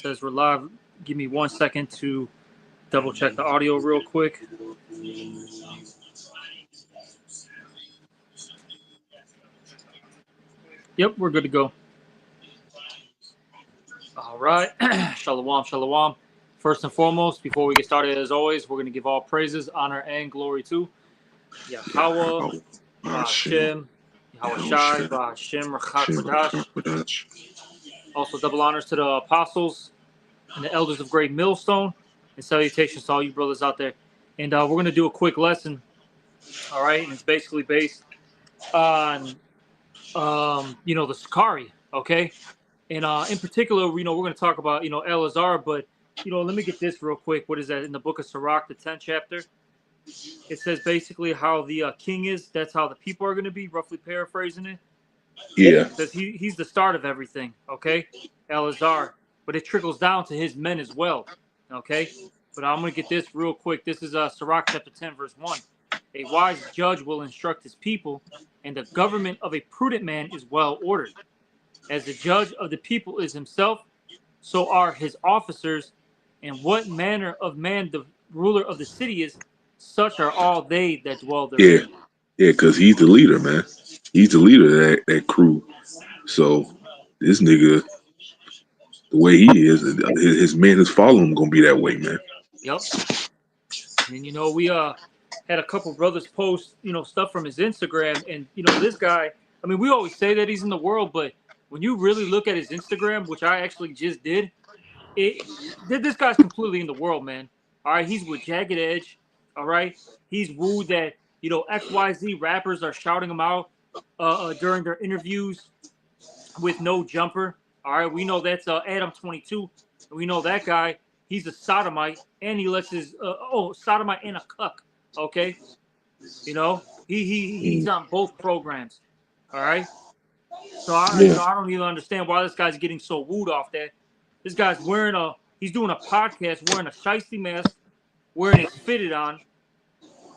says we're live. Give me 1 second to double check the audio real quick. Yep, we're good to go. All right. Shalom, shalom. First and foremost, before we get started, as always, we're going to give all praises, honor, and glory to Yahweh, Hashem, Yahweh Shai, Hashem, Rachat Kodash. Also, double honors to the apostles and the elders of Great Millstone, and salutations to all you brothers out there. And we're going to do a quick lesson, all right? And it's basically based on, the Sicarii, okay? And in particular, we're going to talk about, Elazar, but, let me get this real quick. What is that? In the book of Sirach, the 10th chapter, it says basically how the king is. That's how the people are going to be, roughly paraphrasing it. Yeah. Because he's the start of everything, okay? Elazar. But it trickles down to his men as well, okay? But I'm going to get this real quick. This is Sirach chapter 10, verse 1. A wise judge will instruct his people, and the government of a prudent man is well ordered. As the judge of the people is himself, so are his officers, and what manner of man the ruler of the city is, such are all they that dwell therein. Yeah, because he's the leader, man. He's the leader of that crew. So this nigga, the way he is, his men that's following him gonna be that way, man. Yep. And we had a couple brothers post, stuff from his Instagram, and this guy. I mean, we always say that he's in the world, but when you really look at his Instagram, which I actually just did, this guy's completely in the world, man. All right, he's with Jagged Edge. All right, he's wooed that XYZ rappers are shouting him out during their interviews with no jumper. All right, we know that's Adam 22. And we know that guy. He's a sodomite, and he lets his sodomite and a cuck. Okay, he's on both programs. All right, so I don't even understand why this guy's getting so wooed off that. This guy's he's doing a podcast wearing a shiesty mask, wearing his fitted on.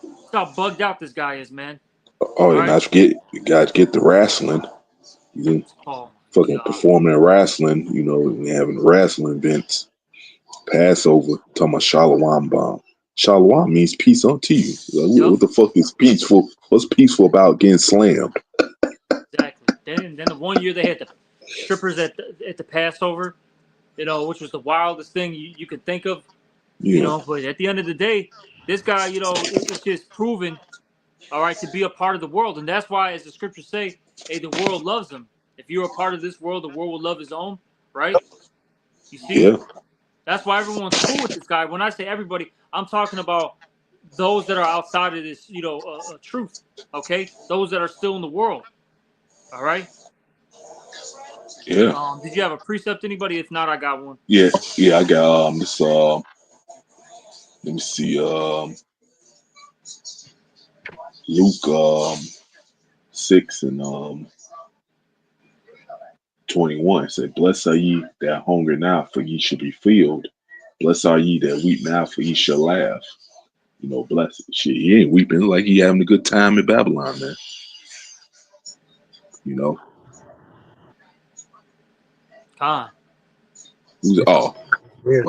That's how bugged out this guy is, man. Oh, and not forget, you guys get the wrestling. You fucking performing wrestling, having wrestling events. Passover, talking about Shalom bomb. Shalom means peace unto you. Like, what the fuck is peaceful? What's peaceful about getting slammed? Exactly. Then the one year they had the strippers at the Passover, which was the wildest thing you could think of. But at the end of the day, this guy, it's just proven, all right, to be a part of the world. And that's why, as the scriptures say, hey, the world loves him. If you're a part of this world, the world will love his own, right? You see? Yeah. That's why everyone's cool with this guy. When I say everybody, I'm talking about those that are outside of this, truth, okay? Those that are still in the world, all right? Yeah. Did you have a precept, anybody? If not, I got one. Yeah, I got this. Let me see. Luke 6 and 21 said, "Blessed are ye that hunger now, for ye shall be filled. Blessed are ye that weep now, for ye shall laugh." Blessed. Shit, he ain't weeping, like he having a good time in Babylon, man. Why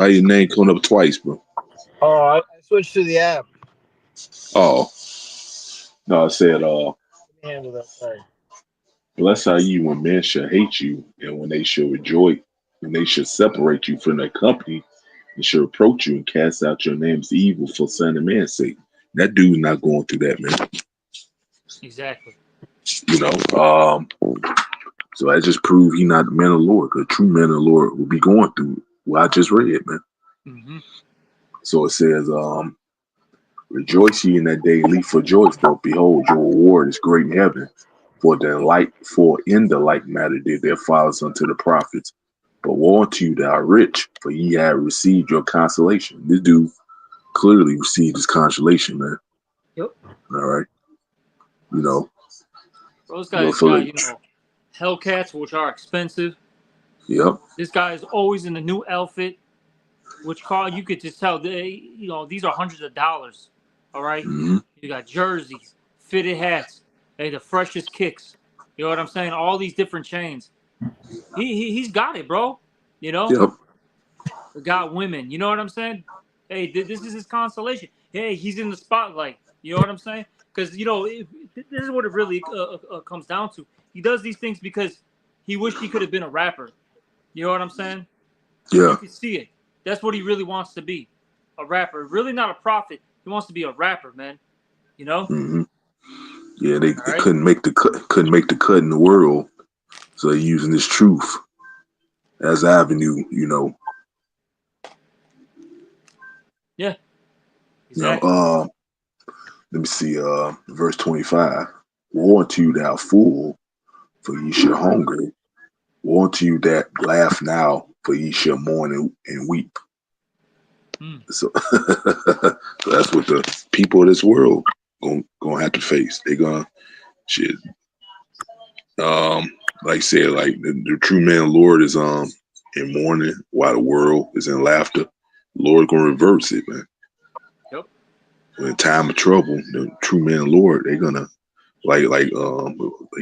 your name coming up twice, bro? Oh, I switched to the app. Oh. No, I said, handle that, sorry. Blessed are you when men shall hate you, and when they shall rejoice, when they shall separate you from their company, and shall reproach you and cast out your names evil for Son of Man's sake. That dude's not going through that, man. Exactly. So I just proved he's not the man of the Lord, because true man of the Lord will be going through what I just read, man. Mm-hmm. So it says, rejoice ye in that day, leap for joy, for behold, your reward is great in heaven. For in the like matter did their fathers unto the prophets. But woe unto you that are rich, for ye have received your consolation. This dude clearly received his consolation, man. Yep. All right. Those guys got, Hellcats, which are expensive. Yep. This guy is always in a new outfit, which you could just tell these are hundreds of dollars. All right. Mm-hmm. You got jerseys, fitted hats, the freshest kicks. You know what I'm saying? All these different chains. He's got it, bro. Yep. got women. You know what I'm saying? Hey, this is his consolation. Hey, he's in the spotlight. You know what I'm saying? Because this is what it really comes down to. He does these things because he wished he could have been a rapper. You know what I'm saying? Yeah. You can see it. That's what he really wants to be, a rapper. Really not a prophet. He wants to be a rapper, man. You know? Mm-hmm. Yeah, they Right? couldn't make the cut in the world, so they're using this truth as avenue. Yeah. Exactly. Let me see. Verse 25. Woe unto you thou fool, for ye shall hunger. Woe unto you that laugh now, for ye shall mourn and weep. So, so that's what the people of this world gonna have to face. They're gonna shit. Like I said, like the true man Lord is in mourning while the world is in laughter. Lord gonna reverse it, man. Yep. In time of trouble, the true man Lord, they're gonna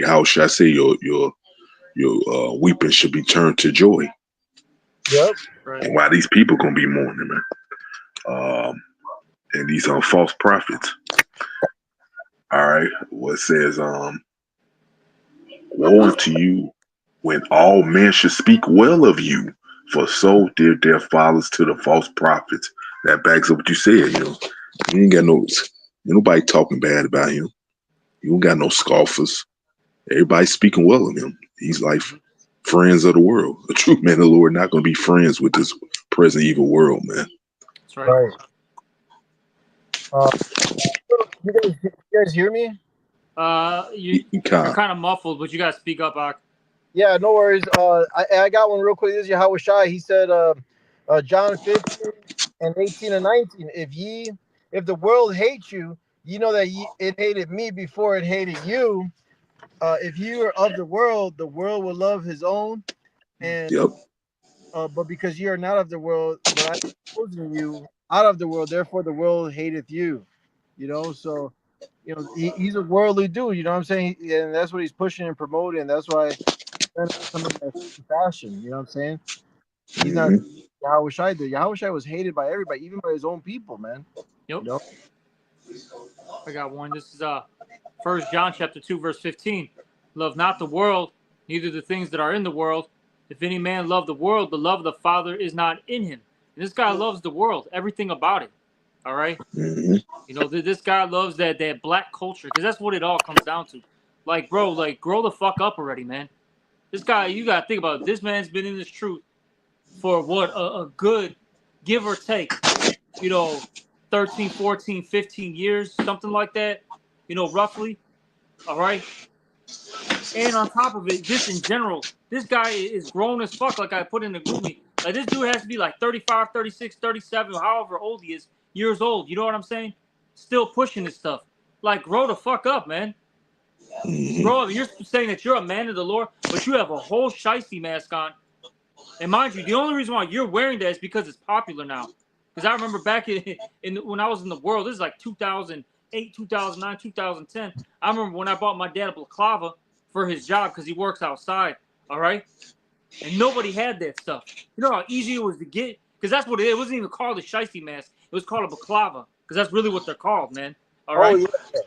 how should I say your weeping should be turned to joy. Yep. Right. And why these people gonna be mourning, man? And these false prophets. All right, what says woe unto you when all men should speak well of you, for so did their fathers to the false prophets. That backs up what you said. You ain't got nobody talking bad about him. You don't got no scoffers. Everybody's speaking well of him. He's like friends of the world. The true man of the Lord not going to be friends with this present evil world, man. That's right. You guys hear me? You're kind of muffled, but you gotta speak up, Ak. Yeah, no worries. I got one real quick. This is Yahweh Shai. He said, John 15 and 18 and 19. If the world hates you, you know that it hated me before it hated you. If you are of the world will love his own. And Yep. but because you are not of the world, but I am chosen you out of the world, therefore the world hateth you. So he's a worldly dude. You know what I'm saying? And that's what he's pushing and promoting. That's why come in that fashion. You know what I'm saying? He's not Yahweh Shai. Yahweh Shai was hated by everybody, even by his own people, man. Yep. I got one. This is 1 John chapter 2, verse 15. Love not the world, neither the things that are in the world. If any man love the world, the love of the Father is not in him. And this guy loves the world, everything about it. All right? This guy loves that black culture, because that's what it all comes down to. Like, bro, like, grow the fuck up already, man. This guy, you got to think about it. This man's been in this truth for what, a good, give or take, 13, 14, 15 years, something like that, roughly. All right. And on top of it, just in general, this guy is grown as fuck, like I put in the group me. Like, this dude has to be like 35, 36, 37, however old he is, years old. You know what I'm saying? Still pushing this stuff. Like, grow the fuck up, man. Bro, you're saying that you're a man of the Lord, but you have a whole shiesty mask on. And mind you, the only reason why you're wearing that is because it's popular now. Because I remember back when I was in the world, this is like 2008, 2009, 2010. I remember when I bought my dad a balaclava for his job because he works outside. All right. And nobody had that stuff. You know how easy it was to get? Because that's what it is. It wasn't even called a shiesty mask. It was called a balaclava. Because that's really what they're called, man. All right. Oh, yeah.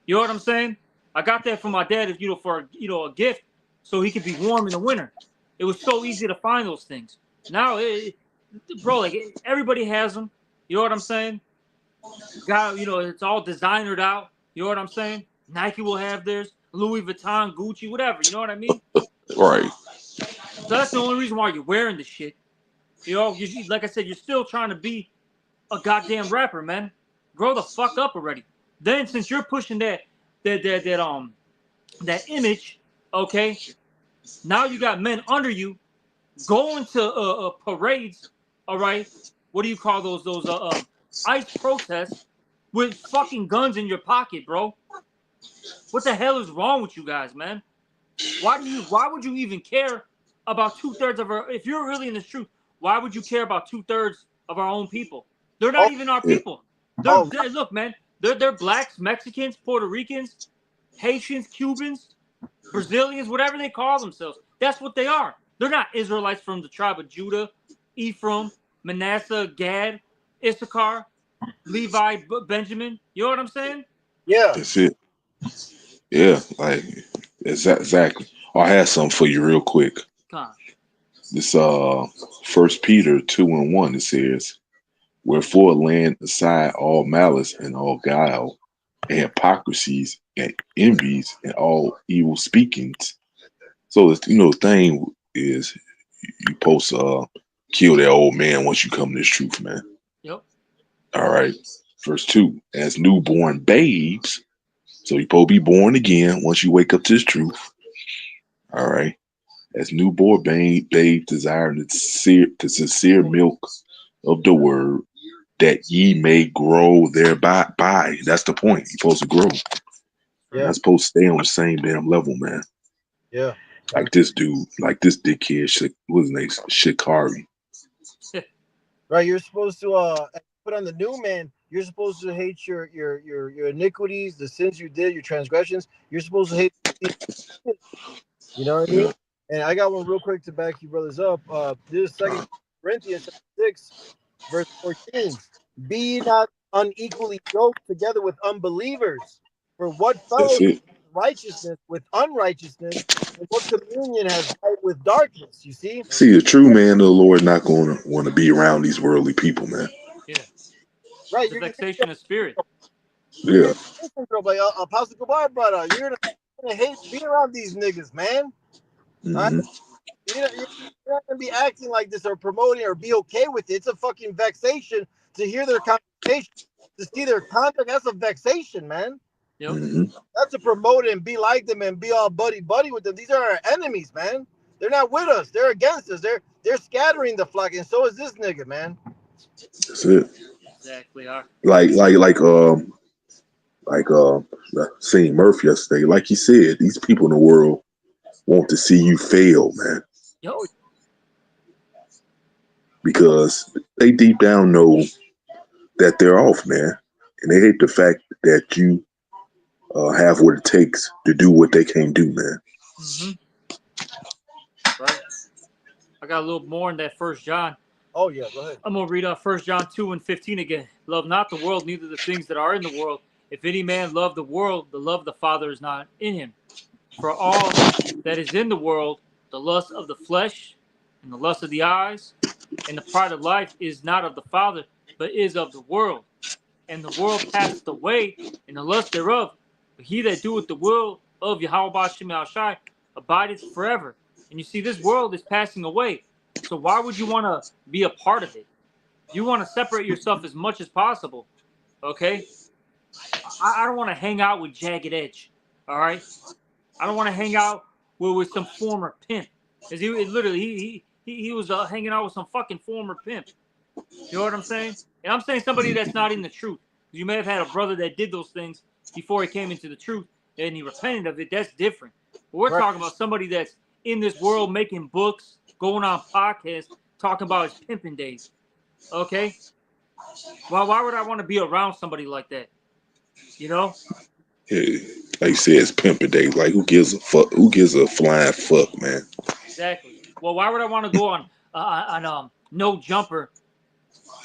You know what I'm saying? I got that from my dad, for a gift, so he could be warm in the winter. It was so easy to find those things. Now, bro, like everybody has them. You know what I'm saying? God, it's all designered out. You know what I'm saying? Nike will have theirs, Louis Vuitton, Gucci, whatever. You know what I mean? Right. So that's the only reason why you're wearing this shit. Like I said, you're still trying to be a goddamn rapper, man. Grow the fuck up already. Then, since you're pushing that image, okay, now you got men under you going to parades, all right? What do you call those ICE protests with fucking guns in your pocket, bro? What the hell is wrong with you guys, man? Why would you even care about 2/3 of our? If you're really in this truth, why would you care about 2/3 of our own people? They're not even our people. Look, man, they're blacks, Mexicans, Puerto Ricans, Haitians, Cubans, Brazilians, whatever they call themselves. That's what they are. They're not Israelites from the tribe of Judah, Ephraim, Manasseh, Gad, Issachar, Levi, Benjamin. You know what I'm saying? Yeah. That's it. Yeah, like exactly. I have something for you real quick. Come on. This First Peter 2:1 it says, "Wherefore laying aside all malice and all guile and hypocrisies and envies and all evil speakings." So the thing is, you supposed to kill that old man once you come to this truth, man. Yep. All right. Verse 2, as newborn babes. So you supposed to be born again once you wake up to this truth. All right. As newborn babe desiring the sincere milk of the word, that ye may grow thereby. That's the point. You're supposed to grow. You're Yeah. not supposed to stay on the same damn level, man. Yeah. Like this dude, like this dickhead, what's his name? Sicarii. Right. You're supposed to put on the new man. You're supposed to hate your iniquities, the sins you did, your transgressions. You're supposed to hate. You know what I Yeah. mean? And I got one real quick to back you brothers up. This is 2 Corinthians 6, verse 14. Be ye not unequally yoked together with unbelievers. For what That's fellowship it. righteousness with unrighteousness, and what communion has light with darkness? You see? See, the true man of the Lord not going to want to be around these worldly people, man. Yeah. Right. The You're vexation of spirit. Yeah. like Apostle Gabar brought out. You're gonna hate being around these niggas, man. All right? Hmm. You're not gonna be acting like this or promoting or be okay with it. It's a fucking vexation to hear their conversation, to see their conduct. That's a vexation, man. Yep. Hmm. Not to promote it and be like them and be all buddy with them. These are our enemies, man. They're not with us. They're against us. They're scattering the flock, and so is this nigga, man. That's it. Exactly. Like seeing Murph yesterday. Like he said, these people in the world want to see you fail, man, Yep. because they deep down know that they're off, man, and they hate the fact that you have what it takes to do what they can't do, man. Mm-hmm. Right. I got a little more in that First John. Oh yeah, go ahead. I'm gonna read out 1 John 2:15 again. Love not the world, neither the things that are in the world. If any man love the world, the love of the Father is not in him. For all that is in the world, the lust of the flesh, and the lust of the eyes, and the pride of life is not of the Father, but is of the world. And the world passeth away, and the lust thereof. But he that doeth the will of Yahweh Shem Shai abideth forever. And you see, this world is passing away. So why would you want to be a part of it? You want to separate yourself as much as possible. Okay? I don't want to hang out with Jagged Edge. All right? I don't want to hang out with some former pimp. Because he was hanging out with some fucking former pimp. You know what I'm saying? And I'm saying somebody that's not in the truth. You may have had a brother that did those things before he came into the truth and he repented of it. That's different. But we're Right. talking about somebody that's in this world making books, going on podcasts, talking about his pimping days. Okay? Well, why would I want to be around somebody like that? You know? Yeah, like you said, it's pimping days. Like who gives a fuck? Who gives a flying fuck, man? Exactly. Well, why would I want to go on No Jumper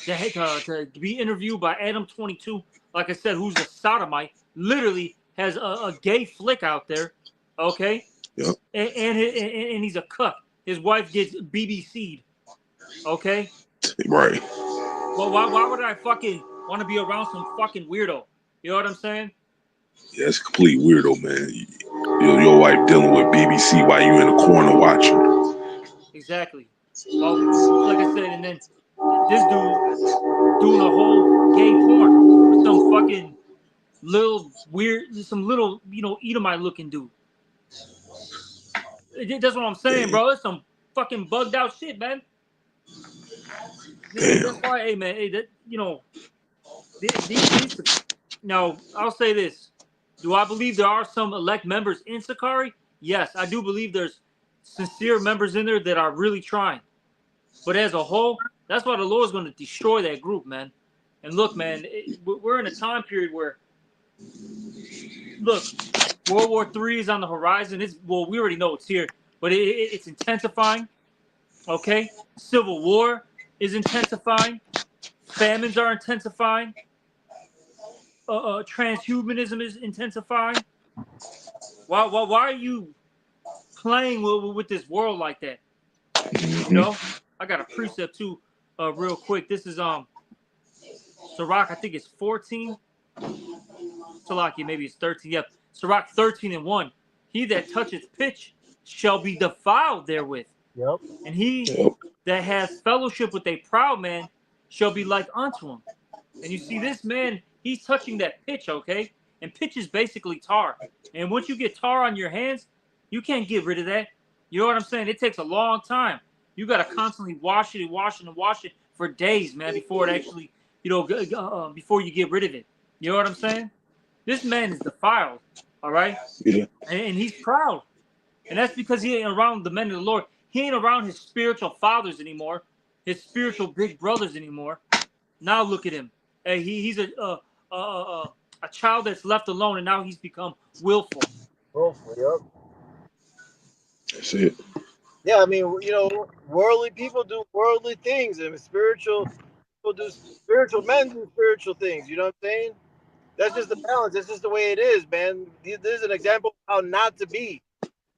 to be interviewed by Adam 22, like I said, who's a sodomite, literally has a gay flick out there, okay? Yep. And he's a cuck. His wife gets BBC'd, okay? Right. Well, why would I fucking want to be around some fucking weirdo? You know what I'm saying? Yeah, it's a complete weirdo, man. Your wife dealing with BBC while you in the corner watching. Exactly. Well, like I said, and then this dude doing a whole gay porn with some fucking little weird, some little, Edomite looking dude. That's what I'm saying, Damn. bro. It's some fucking bugged out shit, man. That's Damn. why, hey, man, these. Now, I'll say this: do I believe there are some elect members in Sicarii? Yes, I do believe there's sincere members in there that are really trying. But as a whole, that's why the Lord's going to destroy that group, man. And look, man, we're in a time period where, look, World War III is on the horizon. We already know it's here, but it's intensifying. Okay, Civil War. is intensifying. Famines are intensifying. Transhumanism is intensifying. Why are you playing with this world like that? You know, I got a precept too, real quick. This is Sirach, I think it's 14. Salaki, maybe it's 13. Yep. Sirach 13:1. He that toucheth pitch shall be defiled therewith. Yep. And he that has fellowship with a proud man shall be like unto him. And you see, this man, he's touching that pitch, okay? And pitch is basically tar. And once you get tar on your hands, you can't get rid of that. You know what I'm saying? It takes a long time. You got to constantly wash it and wash it and wash it for days, man, before it actually, before you get rid of it. You know what I'm saying? This man is defiled, all right? Yeah. And he's proud. And that's because he ain't around the men of the Lord. He ain't around his spiritual fathers anymore, his spiritual big brothers anymore. Now look at him. Hey, he's a child that's left alone, and now he's become willful. Willful, yep. That's it. Yeah, I mean, worldly people do worldly things, and spiritual people do spiritual men do spiritual things. You know what I'm saying? That's just the balance. That's just the way it is, man. This is an example of how not to be.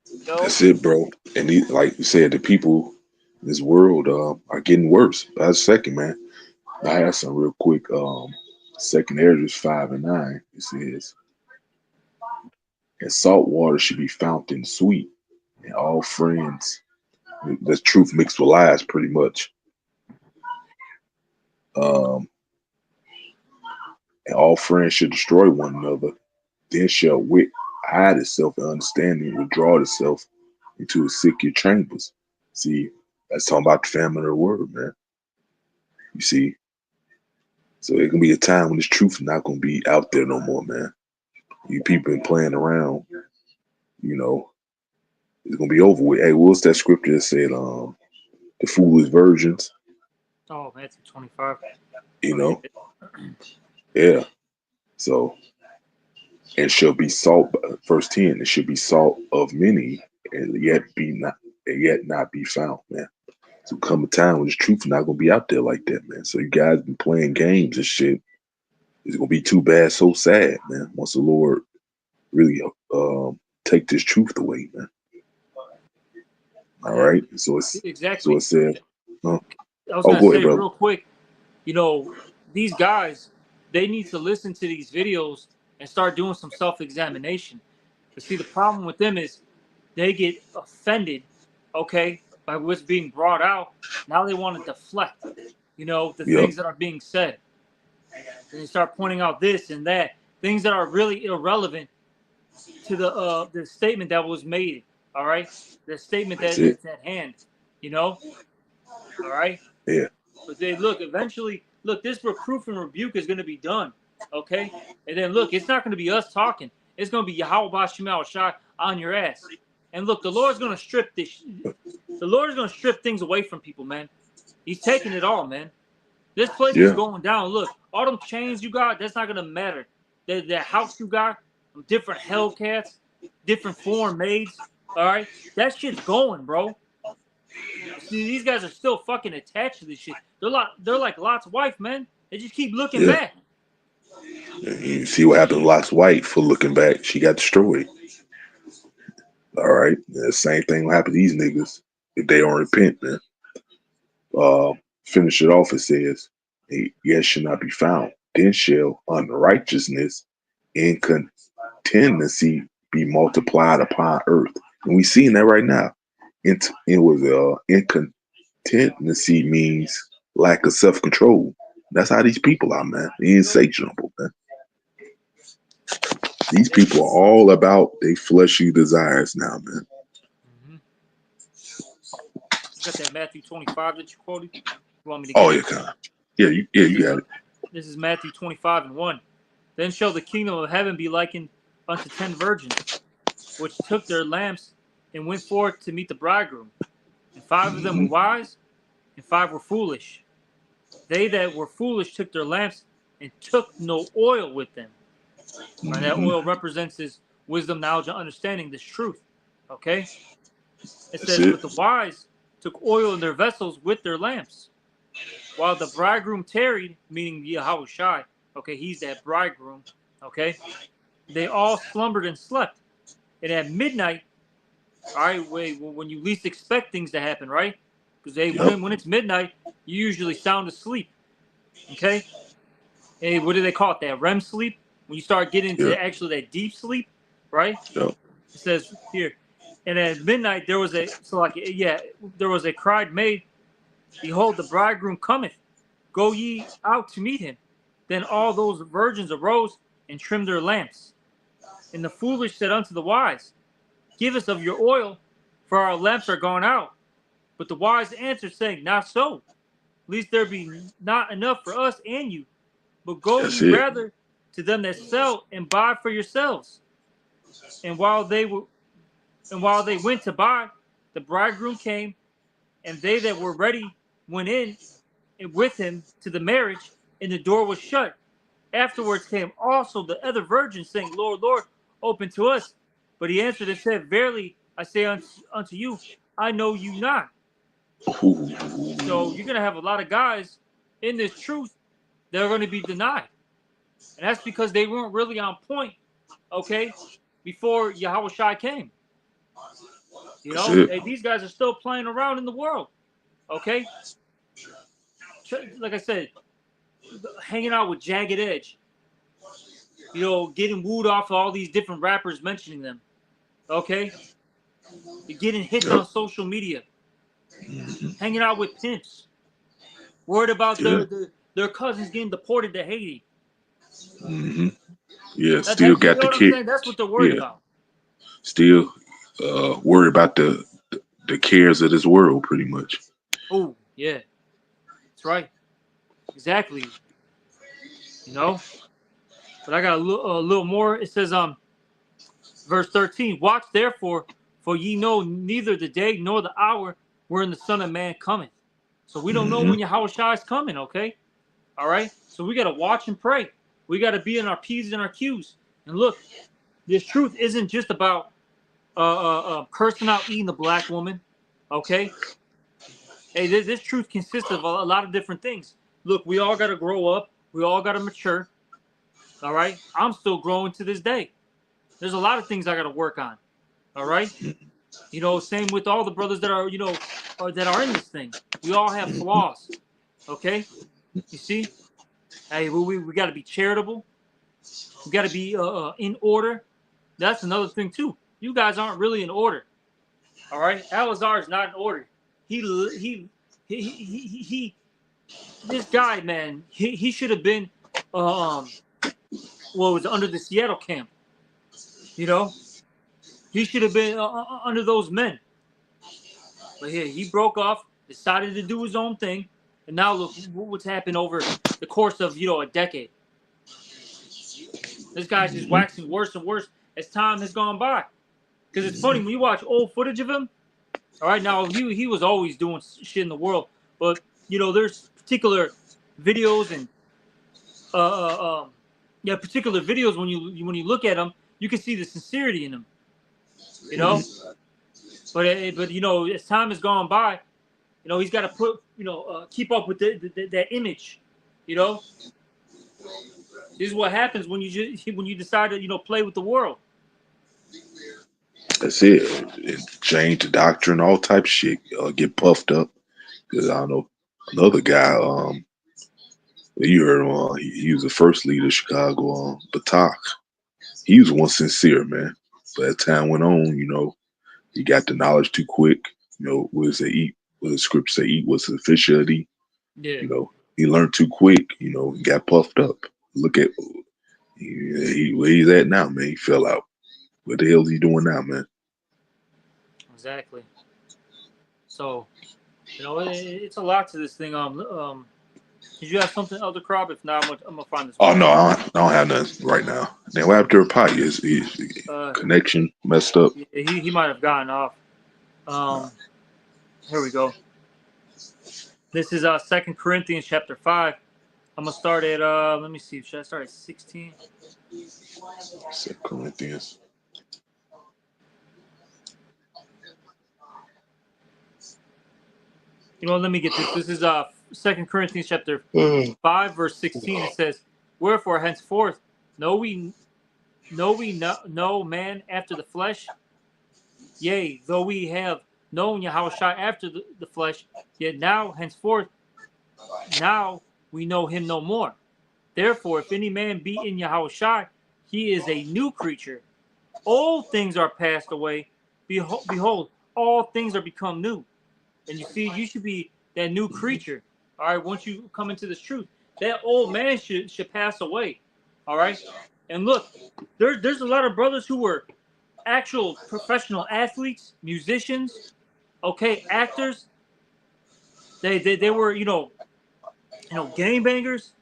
You know? That's it, bro. And like you said, the people in this world are getting worse. That's second, man. I have some real quick. Second Ezra 5:9. It says, "And salt water should be fountain sweet, and all friends." That's truth mixed with lies, pretty much. And all friends should destroy one another. Then shall wit hide itself, and understanding withdraw itself into the secret chambers. See, that's talking about the family of the word, man. You see, so it can be a time when this truth is not going to be out there no more, man. You people been playing around, it's going to be over with. Hey, what's that scripture that said, the foolish virgins? Oh, Matthew 25. Yeah. So, and shall be salt, verse 10, it should be salt of many, and yet not be found, man. So come a time when this truth is not gonna be out there like that, man. So you guys been playing games and shit. It's gonna be too bad, so sad, man. Once the Lord really take this truth away, man. All right. So it's exactly. So it said. I was gonna say brother. real quick. These guys, they need to listen to these videos and start doing some self-examination. But see, the problem with them is they get offended, okay, by what's being brought out. Now they want to deflect, things that are being said. And they start pointing out this and that, things that are really irrelevant to the statement that was made. All right, the statement that's at hand. All right. Yeah. But they eventually, this reproof and rebuke is going to be done. Okay. And then it's not going to be us talking. It's going to be Yahweh Bashimel Shai on your ass. And look, the Lord's going to strip this. The Lord is going to strip things away from people, man. He's taking it all, man. This place is going down. Look, all them chains you got, that's not going to matter. That house you got, different Hellcats, different foreign maids. All right. That shit's going, bro. See, these guys are still fucking attached to this shit. They're like Lot's wife, man. They just keep looking back. You see what happened to Lot's wife for looking back. She got destroyed. All right. The same thing will happen to these niggas if they don't repent, man. Finish it off, it says, "Yes shall not be found. Then shall unrighteousness and contingency be multiplied upon earth." And we seeing that right now. Incontinency means lack of self-control. That's how these people are, man. They're insatiable, man. These people are all about their fleshy desires now, man. Mm-hmm. You got that Matthew 25 that you quoted? You want me to get it? You got it. This is Matthew 25:1. "Then shall the kingdom of heaven be likened unto 10 virgins, which took their lamps and went forth to meet the bridegroom. And 5 of them were wise, and 5 were foolish. They that were foolish took their lamps and took no oil with them." Right, that oil represents his wisdom, knowledge, and understanding, this truth. Okay? It says, "But the wise took oil in their vessels with their lamps. While the bridegroom tarried, meaning Yahushai, okay, he's that bridegroom, okay, they all slumbered and slept. And at midnight, all right, when you least expect things to happen, right? Because when it's midnight, you usually sound asleep, okay? Hey, what do they call it? That REM sleep? When you start getting into actually that deep sleep, right? Yep. It says here, and at midnight there was there was a cry made, behold, the bridegroom cometh, go ye out to meet him. Then all those virgins arose and trimmed their lamps. And the foolish said unto the wise, give us of your oil, for our lamps are gone out. But the wise answered, saying, not so, lest there be not enough for us and you. But go That's ye it. rather to them that sell and buy for yourselves. And while they went to buy, the bridegroom came, and they that were ready went in with him to the marriage, and the door was shut. Afterwards came also the other virgins, saying, Lord, Lord, open to us. But he answered and said, verily I say unto you, I know you not. Ooh. So you're going to have a lot of guys in this truth that are going to be denied. And that's because they weren't really on point, okay, before Yahushua came. You know, these guys are still playing around in the world, okay? Like I said, hanging out with Jagged Edge, you know, getting wooed off of all these different rappers mentioning them, okay? You're getting hits on social media, hanging out with pimps, worried about their cousins getting deported to Haiti. Mm-hmm. Yeah, Still got the kid. That's what they're worried about. Still worried about the cares of this world, pretty much. Oh, yeah. That's right. Exactly. You know? But I got a little more. It says, verse 13, watch therefore, for ye know neither the day nor the hour wherein the Son of Man cometh. So we don't know when Yahushua is coming, okay? All right? So we got to watch and pray. We got to be in our P's and our Q's. And look, this truth isn't just about cursing out eating the black woman, okay? Hey, this truth consists of a lot of different things. Look, we all got to grow up. We all got to mature. All right? I'm still growing to this day. There's a lot of things I got to work on. All right? You know, same with all the brothers that are, that are in this thing. We all have flaws. Okay? You see? Hey, we got to be charitable. We got to be in order. That's another thing, too. You guys aren't really in order. All right? Alazar is not in order. He this guy, man, he should have been, was under the Seattle camp. You know? He should have been under those men. But here, he broke off, decided to do his own thing, and now look what's happened over the course of, a decade. This guy's just waxing worse and worse as time has gone by. Because it's funny, when you watch old footage of him, all right, now he was always doing shit in the world, but, there's particular videos and, particular videos when you look at them, you can see the sincerity in them, But as time has gone by, he's got to keep up with that image, This is what happens when you decide to play with the world. That's it. Change the doctrine, all type of shit. Get puffed up. Because I don't know another guy. You heard him. He was the first leader of Chicago. Batak. He was one sincere man. But as time went on, he got the knowledge too quick. What does they eat? What the scripture say? Eat what's sufficiency. Yeah. He learned too quick. He got puffed up. Look at where he's at now, man. He fell out. What the hell is he doing now, man? Exactly. So, it's a lot to this thing. Did you have something, Elder Crop? If not, I'm gonna find this. Oh no, I don't have nothing right now. Then what happened to Rapai? His connection messed up. He might have gotten off. Here we go. This is 2 Corinthians chapter 5. I'm gonna start at let me see. Should I start at 16? 2 Corinthians. Let me get this. This is 2 Corinthians chapter 5, verse 16, it says, "Wherefore henceforth know we no man after the flesh, yea, though we have known Yahushua after the flesh, yet now henceforth now we know him no more. Therefore, if any man be in Yahushua, he is a new creature. Old things are passed away. Behold, all things are become new." And you see, you should be that new creature. All right, once you come into this truth, that old man should pass away. All right, and look, there's a lot of brothers who were actual professional athletes, musicians, okay, actors. They were game bangers.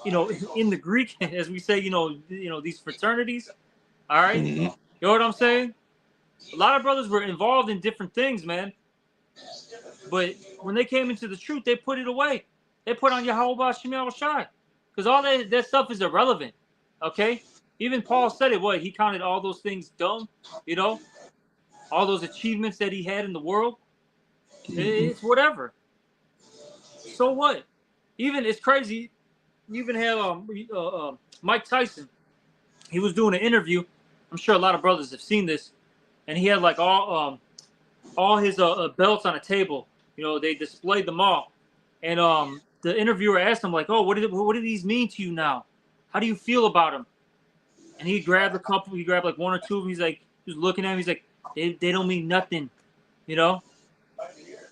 In the Greek, as we say, these fraternities. All right, Mm-hmm. you know what I'm saying? A lot of brothers were involved in different things, man. But when they came into the truth, they put it away. They put on Yahweh Shem Shai. Because all that stuff is irrelevant. Okay? Even Paul said it, he counted all those things dumb, all those achievements that he had in the world. It's whatever. So what? Even it's crazy. You even have Mike Tyson. He was doing an interview. I'm sure a lot of brothers have seen this, and he had like all his belts on a table. They displayed them all, and the interviewer asked him like, "Oh, what do these mean to you now? How do you feel about them?" And he grabbed a couple. He grabbed like one or two of them. He was looking at him. He's like, "They don't mean nothing," you know.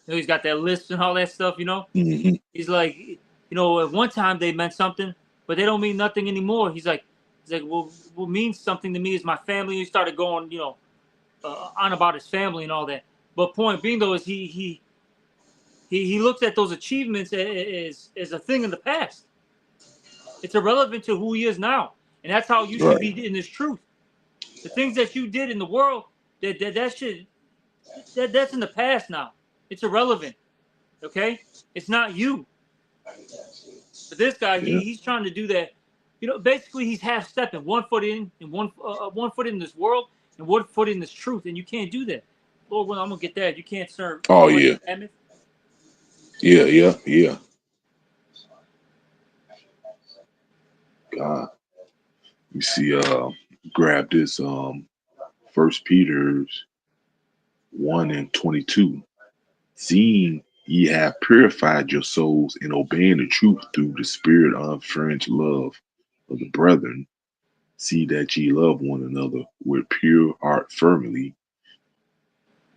He's got that list and all that stuff. Mm-hmm. He's like, at one time they meant something, but they don't mean nothing anymore. He's like, well, what means something to me is my family. He started going, on about his family and all that. But point being though is he looks at those achievements as a thing in the past. It's irrelevant to who he is now, and that's how you should be in this truth. The things that you did in the world, that's in the past now. It's irrelevant. Okay, it's not you. But this guy, he's trying to do that. Basically, he's half stepping, 1 foot in and one foot in this world and 1 foot in this truth, and you can't do that. Lord, well, I'm gonna get that. You can't serve. Oh yeah. Yeah. God, you see, grab this 1 Peter's 1:22. Seeing ye have purified your souls in obeying the truth through the spirit of French love of the brethren, see that ye love one another with pure heart fervently,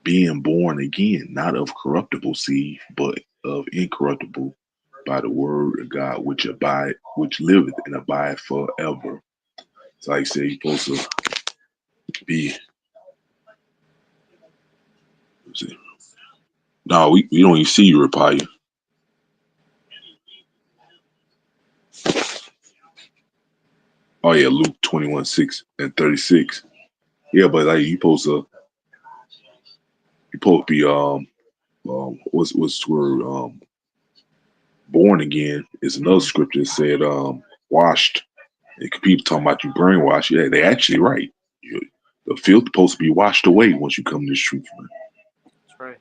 being born again, not of corruptible seed, but of incorruptible, by the word of God, which liveth and abide forever. So like I say, you're supposed to be. No, we don't even see you, Rapaya. Oh yeah, Luke 21:6-36. Yeah, but like you supposed to be what's the word born again is another scripture that said washed. And people talking about you brainwashed. Yeah, they actually right. The filth supposed to be washed away once you come to this truth, man. That's right.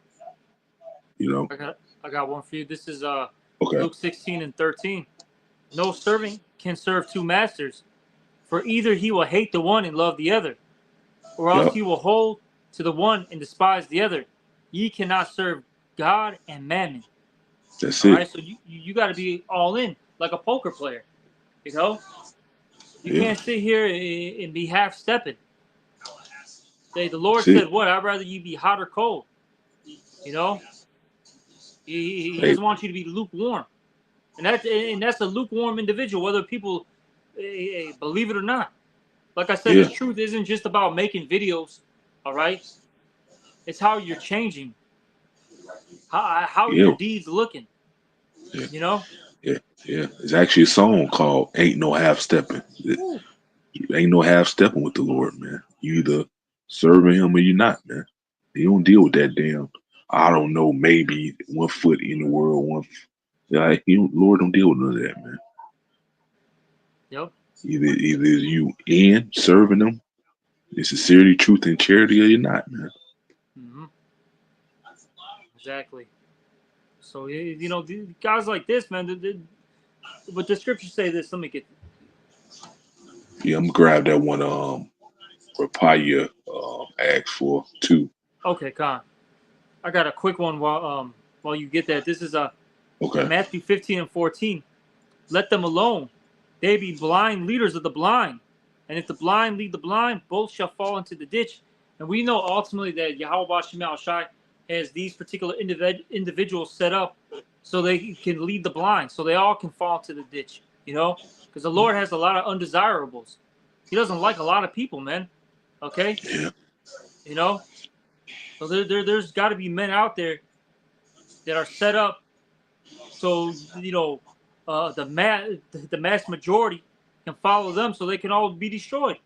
I got one for you. This is okay. Luke 16:13. No servant can serve two masters, for either he will hate the one and love the other, or else he will hold to the one and despise the other. Ye cannot serve God and mammon. That's all it. Right? So you got to be all in, like a poker player. You can't sit here and be half stepping. The Lord said, "What? I'd rather you be hot or cold." He doesn't want you to be lukewarm, and that's a lukewarm individual, whether people believe it or not. Like I said, this truth isn't just about making videos. All right, it's how you're changing, how your deeds looking. Yeah. It's actually a song called "Ain't No Half Stepping." Ain't no half stepping with the Lord, man. You either serving Him or you're not, man. You don't deal with that damn. I don't know. Maybe 1 foot in the world, Lord don't deal with none of that, man. Yep. Either you in serving Him, in sincerity, truth, and charity, or you're not, man. Mm-hmm. Exactly. So guys like this, man. But the scriptures say this. Let me get. Yeah, I'm gonna grab that one. Rapaya asked for too. Okay, Con. I got a quick one while you get that. This is Okay. Matthew 15:14. Let them alone. They be blind leaders of the blind. And if the blind lead the blind, both shall fall into the ditch. And we know ultimately that Yahweh Shem Shai has these particular individuals set up so they can lead the blind, so they all can fall into the ditch, because the Lord has a lot of undesirables. He doesn't like a lot of people, man. Okay? Yeah. So there's got to be men out there that are set up so the mass majority can follow them, so they can all be destroyed.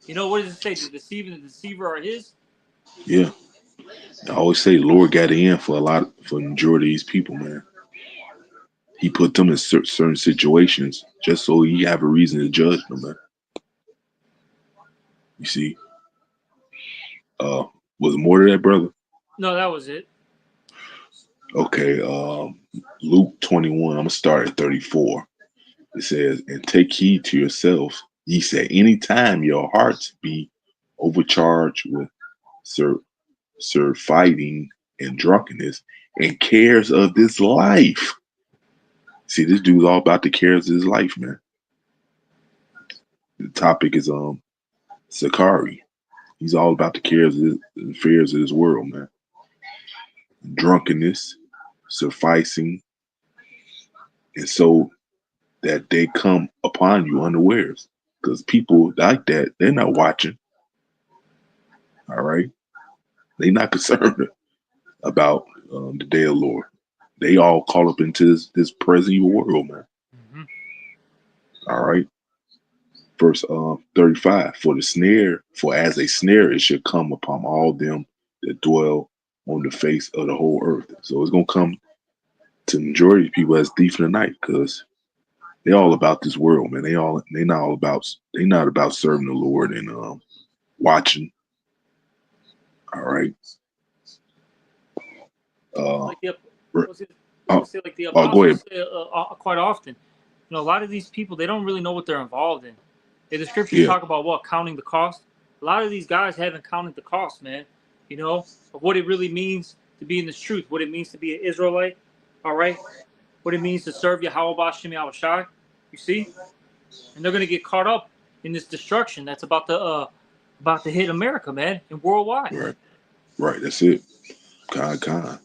What does it say? The deceiver and the deceiver are his. Yeah. I always say the Lord got in for the majority of these people, man. He put them in certain situations just so he have a reason to judge them, man. You see, was there more to that, brother? No, that was it. Okay, Luke 21. I'm gonna start at 34. It says, "And take heed to yourselves. Ye say, anytime your hearts be overcharged with fighting and drunkenness and cares of this life." See, this dude's all about the cares of his life, man. The topic is Sicarii. He's all about the cares and fears of this world, man. Drunkenness, sufficing, and so that they come upon you unawares. Because people like that, they're not watching. All right, they're not concerned about the day of the Lord. They all caught up into this present evil world, man. Mm-hmm. All right. Verse 35, for as a snare it should come upon all them that dwell on the face of the whole earth. So it's gonna come to the majority of people as thief in the night, because they all about this world, man. They not about serving the Lord and watching. All right. Like the Go ahead. apostles say quite often, a lot of these people, they don't really know what they're involved in. The scriptures talk about counting the cost. A lot of these guys haven't counted the cost, man. Of what it really means to be in this truth, what it means to be an Israelite. All right, what it means to serve Yahweh Shem Shai. You see, and they're gonna get caught up in this destruction that's about to hit America, man, and worldwide. Right. That's it. Con.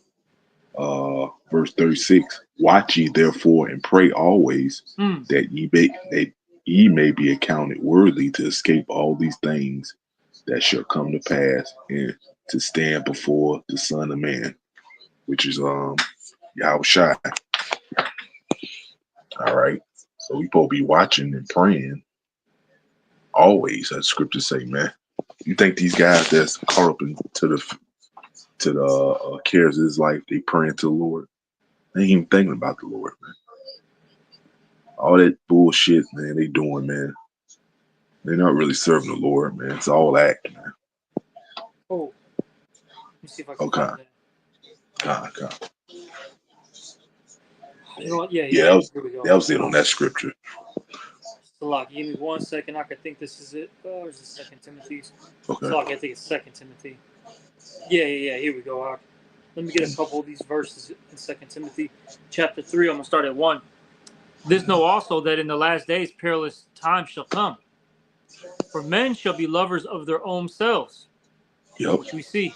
Verse 36. Watch ye therefore and pray always that ye may be accounted worthy to escape all these things that shall come to pass and to stand before the Son of Man, which is Yahweh Shai. All right. So we supposed to be watching and praying always, as scriptures say, man. You think these guys that's caught up into the cares of his life, they praying to the Lord? They ain't even thinking about the Lord, man. All that bullshit, man, they doing, man. They're not really serving the Lord, man. It's all act, man. Oh, let me see if I can find that. Okay. You know what? Yeah. That was it on that scripture. Salak, give me 1 second. I could think this is it. Oh, is it 2 Timothy? Okay. Salak, I think it's 2 Timothy. Yeah. Here we go. Let me get a couple of these verses in 2 Timothy chapter 3. I'm going to start at 1. This know also that in the last days perilous times shall come. For men shall be lovers of their own selves. Yep. Which we see,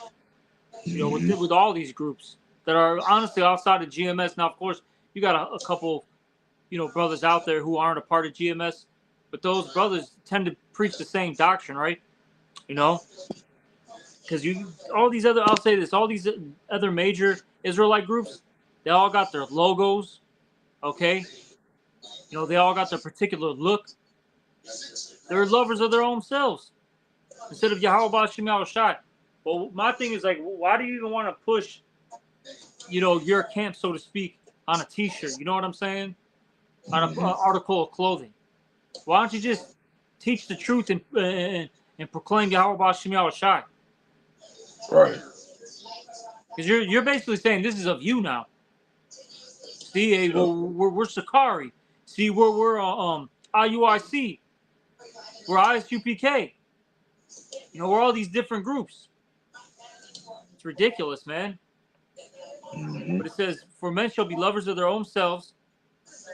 with all these groups that are honestly outside of GMS. Now, of course, you got a couple, brothers out there who aren't a part of GMS, but those brothers tend to preach the same doctrine, right? Because all these other major Israelite groups, they all got their logos, okay? They all got their particular look. They're lovers of their own selves instead of Yahweh Shem Shai. Well, my thing is why do you even want to push, your camp, so to speak, on a T-shirt? You know what I'm saying? On an article of clothing. Why don't you just teach the truth and proclaim Yahweh Shem Shai? Right. Because you're basically saying this is of you now. See, hey, we're Sicarii. See, we're IUIC. We're ISUPK. You know, we're all these different groups. It's ridiculous, man. Mm-hmm. But it says, "For men shall be lovers of their own selves,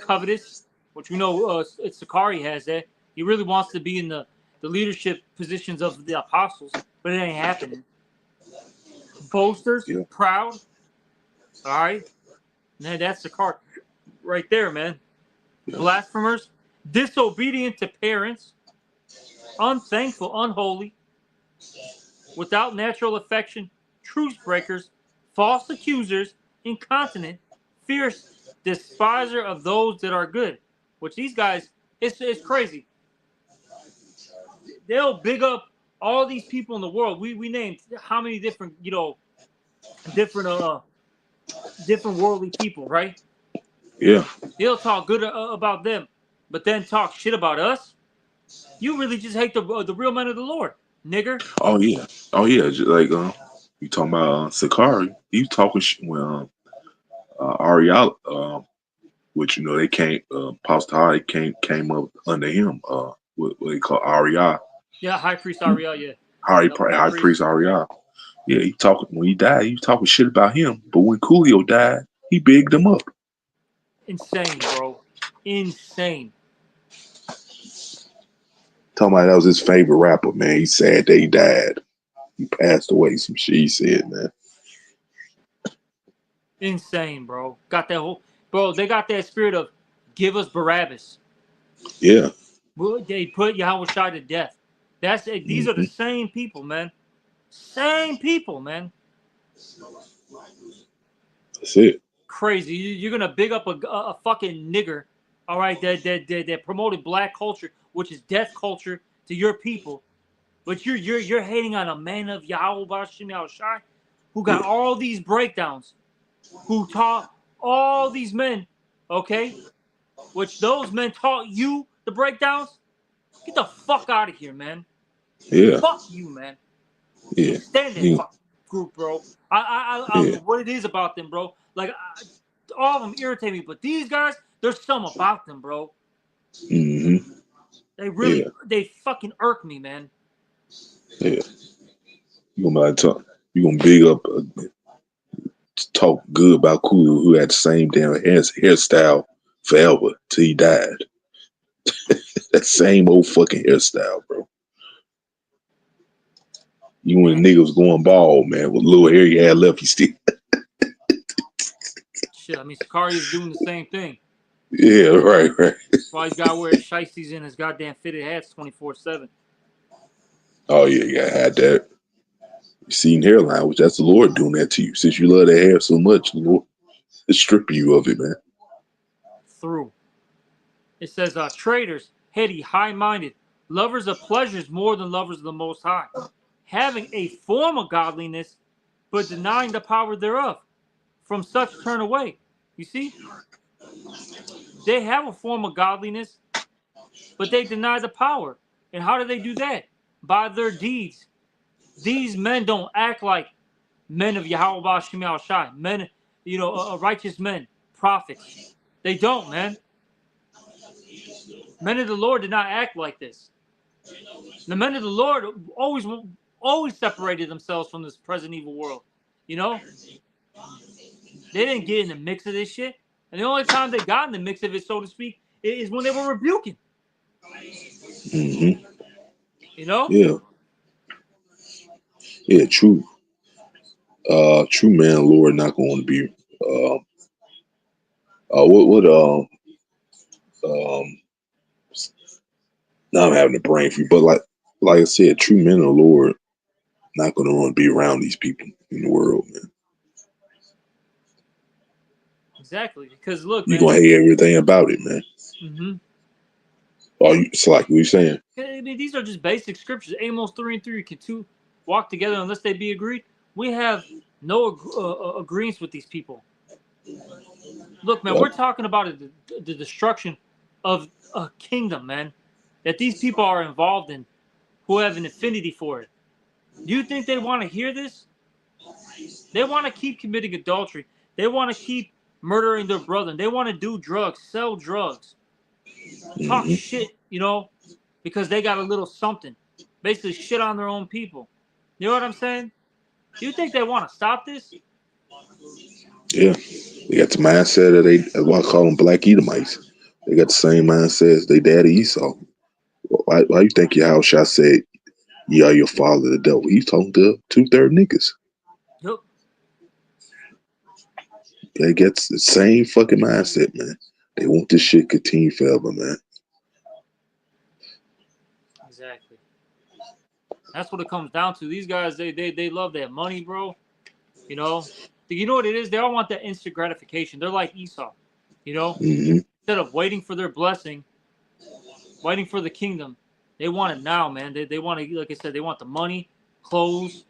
covetous," which we know it's Sicarii has that. He really wants to be in the leadership positions of the apostles, but it ain't happening. Boasters, Yeah. proud. All right, man, that's the card right there, man. Yeah. Blasphemers, disobedient to parents, unthankful, unholy, without natural affection, truce breakers, false accusers, incontinent, fierce, despiser of those that are good. Which these guys, it's crazy. They'll big up all these people in the world. We named how many different, different different worldly people, right? Yeah. He'll talk good about them, but then talk shit about us. You really just hate the real men of the Lord, nigger. Oh yeah. Oh yeah. Like you talking about Sicarii? He talking when Ariel, which they came, Pastor High came up under him. What they call Ariel. Yeah, High Priest Ariel, yeah. High Priest Ariel. Yeah, he talking when he died. He was talking shit about him. But when Coolio died, he bigged him up. Insane, bro. Insane. Talking about that was his favorite rapper, man. He's sad that he died. He passed away. Some shit he said, man. Insane, bro. Got that whole they got that spirit of give us Barabbas. Yeah. They put Yahweh Shai to death. These are the same people, man. Same people, man. That's it. Crazy. You're gonna big up a fucking nigger, all right? That promoted black culture, which is death culture to your people, but you're hating on a man of Yahweh Bashim Shai, who got all these breakdowns, who taught all these men, okay? Which those men taught you the breakdowns. Get the fuck out of here, man. Yeah. Fuck you, man. Yeah. Stand that Yeah. fucking group, bro. I don't know what it is about them, bro. Like, all of them irritate me, but these guys, there's some about them, bro. Mm-hmm. They fucking irk me, man. Yeah. You gonna big up, talk good about Coolio, who had the same damn hairstyle forever till he died. That same old fucking hairstyle, bro. Even when the nigga was going bald, man, with little hair he had left, he still. Shit, I mean, Sicarii is doing the same thing. Yeah, right. That's why he's got to wear his shiesties in his goddamn fitted hats 24/7. Oh yeah, you gotta have that receding hairline, which that's the Lord doing that to you. Since you love that hair so much, the Lord is stripping you of it, man. Through. It says, traitors, heady, high-minded, lovers of pleasures more than lovers of the Most High, having a form of godliness, but denying the power thereof. From such turn away. You see? They have a form of godliness, but they deny the power. And how do they do that? By their deeds. These men don't act like men of Yahweh Bashim Shai, men, righteous men, prophets. They don't, man. Men of the Lord did not act like this. The men of the Lord always separated themselves from this present evil world. You know? They didn't get in the mix of this shit. And the only time they got in the mix of it, so to speak, is when they were rebuking. Mm-hmm. You know? Yeah. Yeah, true. True man, Lord, not going to be. Now I'm having a brain freeze, but like I said, true men of the Lord not going to want to be around these people in the world, man. Exactly. Because look, You're man. going to hate everything about it, man. Mm-hmm. It's like what you saying. I mean, these are just basic scriptures. Amos 3 and 3 can two walk together unless they be agreed. We have no agreements with these people. Look, man, Yep. we're talking about the destruction of a kingdom, man, that these people are involved in, who have an affinity for it. Do you think they want to hear this? They want to keep committing adultery. They want to keep murdering their brother. And they want to do drugs, sell drugs, talk shit, you know, because they got a little something. Basically shit on their own people. You know what I'm saying? Do you think they want to stop this? Yeah. They got the mindset of that's why I call them black Edomites. They got the same mindset as their daddy Esau. Why you think Yahushua said, "You are your father, the devil"? He's talking to 2/3 niggas. Yep. They get the same fucking mindset, man. They want this shit continue forever, man. Exactly. That's what it comes down to. These guys, they love that money, bro. You know what it is? They all want that instant gratification. They're like Esau. You know, instead of waiting for their blessing, waiting for the kingdom, they want it now, man. They want to, like I said, they want the money, clothes,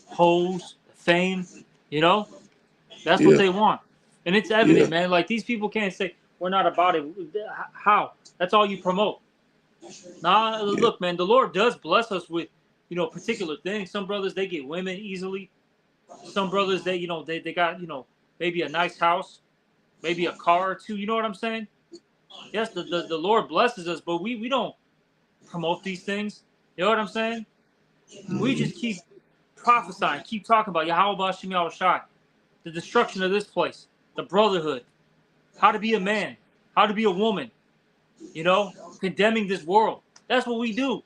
hoes, fame. You know, that's what they want, and it's evident, man. Like these people can't say we're not about it. How? That's all you promote. Nah, look, man. The Lord does bless us with, particular things. Some brothers they get women easily. Some brothers they, they got, maybe a nice house, maybe a car or two. You know what I'm saying? Yes, the Lord blesses us, but we don't promote these things. You know what I'm saying? We just keep prophesying, keep talking about Yahweh Shem Yahushai, the destruction of this place, the brotherhood, how to be a man, how to be a woman, condemning this world. That's what we do.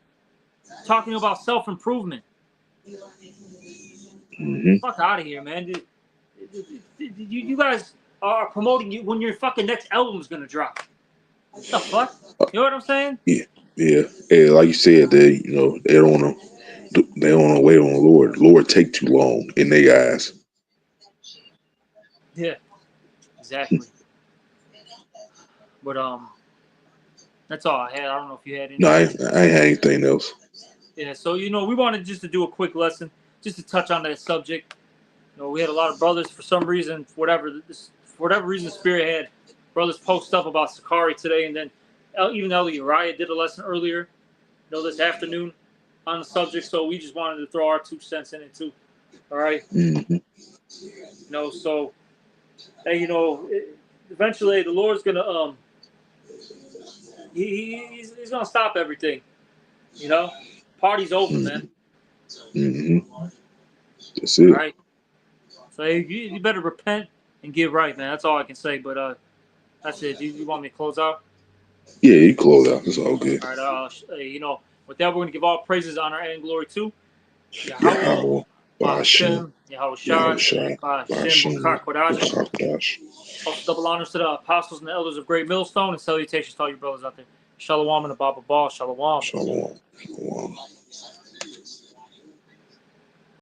Talking about self-improvement. Fuck out of here, man. You guys are promoting you when your fucking next album is gonna drop. What the fuck? You know what I'm saying? Yeah. Like you said, they don't want to wait on the Lord. The Lord take too long in their eyes. Yeah, exactly. But that's all I had. I don't know if you had anything. No, I ain't had anything else. Yeah, so we wanted just to do a quick lesson, just to touch on that subject. We had a lot of brothers for some reason, for whatever reason, Spirit had brothers post stuff about Sicarii today, and then even Ellie Uriah did a lesson earlier, this afternoon on the subject. So we just wanted to throw our 2 cents in it too. All right. So hey, eventually the Lord's gonna he's gonna stop everything. Party's over, man. That's it. All right. So hey, you better repent and get right, man. That's all I can say. But that's it. Do you want me to close out? Yeah, you close out. It's all good. All right. With that, we're gonna give all praises, honor, and glory to Yahweh, Hashem, Yahushua, Hashem, Bukar Kodash. Also, double honors to the apostles and the elders of Great Millstone, and salutations to all you brothers out there. Shalom and the Baba Ball. Shalom. Shalom.